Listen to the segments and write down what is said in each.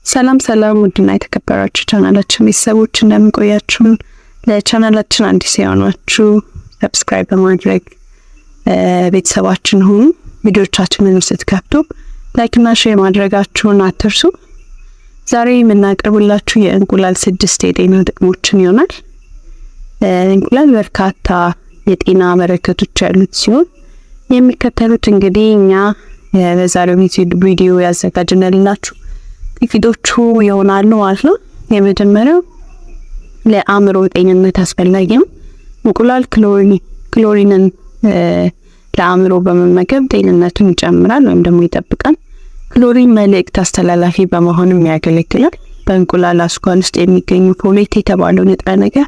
ሰላም ውድና የተከበራችሁ ቻናላችን ቤተሰቦች እንደምን ቆያችሁ? ለቻናላችን አዲስ የሆናችሁ ሰብስክራይብ በማድረግ ቤተሰባችን ሁኑ። ቪዲዮቻችንን ስትከፍቱ ላይክ እና ሼር ማድረጋችሁን አትርሱ። ዛሬ የምናቀርብላችሁ የእንቁላል 6 የጤና ጥቅሞችን ይሆናል። እንቁላል በርካታ የጤና በረከቶች ያሉት ሲሆን የሚከተሉት እንግዲህ እኛ በዛሬው ቪዲዮ ያዘጋጅነንላችሁ ጥቂቶቹ ይሆናሉ ማለት ነው። የመጀመሪያው ለአእምሮ ጤንነት አስፈላጊ ነው። እንቁላል ክሎሪንን ለአእምሮ በመመገብ ጤንነቱን ይጨምራል ወይም ደግሞ ይጠብቃል። ክሎሪን መልእክት አስተላላፊ በመሆንም ያገለግላል። በእንቁላል አስኳል ውስጥ የሚገኙ ፎሌት የተባለው ንጥረ ነገር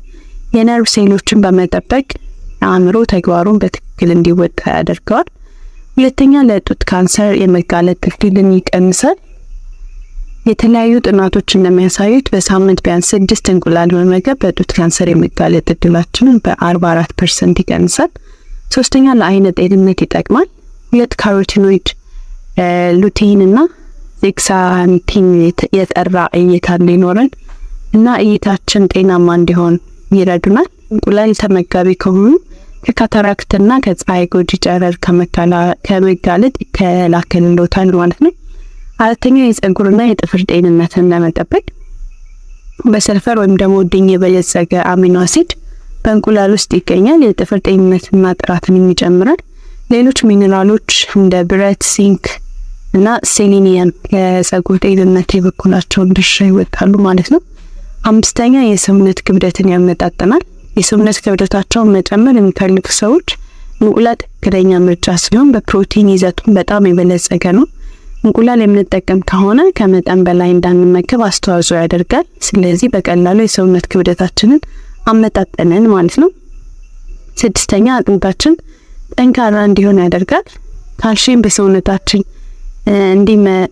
የነርቭ ሴሎችን በመጠበቅ አእምሮ ተግባሩን በትክክል እንዲወጣ ያደርገዋል። ሁለተኛ ለጡት ካንሰር የመጋለጥ እድልን ይቀንሳል። የተለያዩ ጥናቶች እንደሚያሳዩት በሳምንት ቢያንስ 6 እንቁላል መመገብ በጡት ካንሰር የመጋለጥ እድላችንን በ44% ይቀንሳል። ሶስተኛ ለአይን ጤንነት ይጠቅማል። 2 ካሮቲኖይድ ሉቴን እና ዜክሳንቲን የጠራ እይታ እንዲኖረን እና እይታችን ጤናማ እንዲሆን ይረዱናል። እንቁላል ተመጋቢ ከሆኑ ከካታራክትና ከፀሐይ ጎጂ ጨረር ከመጋለጥ ይከላከልልዎታል ማለት ነው። አራተኛ የፀጉርና የጥፍር ጤንነትን ለመጠበቅ በሰልፈር ወይም ደግሞ ድኝ የበለጸገ አሚኖ አሲድ በእንቁላል ውስጥ ይገኛል። የጥፍር ጤንነትና ጥራትን ይጨምራል። ሌሎች ሚነራሎች እንደ ብረት፣ ሲንክ እና ሴሌኒየም ለፀጉር ጤንነት የበኩላቸውን ድርሻ ይወጣሉ ማለት ነው። አምስተኛ የሰውነት ክብደትን ያመጣጥናል። የሰውነት ክብደታቸውን መጨመር የሚፈልጉ ሰዎች እንቁላል ትክክለኛ ምርጫ ሲሆን በፕሮቲን ይዘቱን በጣም የበለጸገ ነው። እንቁላል የምንጠቀም ከሆነ ከመጠን በላይ እንዳንመገብ አስተዋጽኦ ያደርጋል። ስለዚህ በቀላሉ የሰውነት ክብደታችንን አመጣጠንን ማለት ነው። ስድስተኛ አጥንታችን ጠንካራ እንዲሆን ያደርጋል። ካልሲየም በሰውነታችን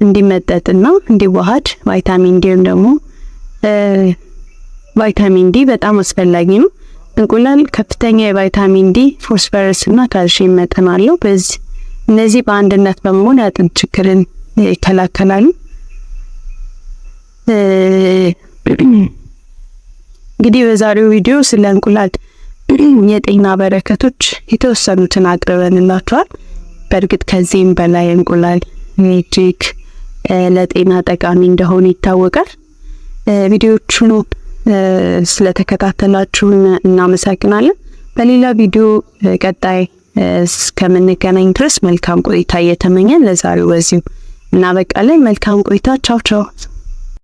እንዲመጠጥና እንዲዋሃድ ቫይታሚን ዲ ደግሞ ቫይታሚን ዲ በጣም አስፈላጊ ነው። እንቁላል ከፍተኛ የቫይታሚን ዲ፣ ፎስፈረስ እና ካልሲየም መጠን አለው። እነዚህ በአንድነት በመሆን የአጥንት ችግርን ይከላከላሉ። እንግዲህ በዛሬው ቪዲዮ ስለ እንቁላል የጤና በረከቶች የተወሰኑትን አቅርበንላችኋል። በእርግጥ ከዚህም በላይ እንቁላል እጅግ ለጤና ጠቃሚ እንደሆነ ይታወቃል። ቪዲዮቹን ስለተከታተላችሁን እናመሰግናለን። በሌላ ቪዲዮ ቀጣይ እስከምንገናኝ ድረስ መልካም ቆይታ እየተመኘን ለዛሬው በዚሁ እናበቃለን። መልካም ቆይታ። ቻው።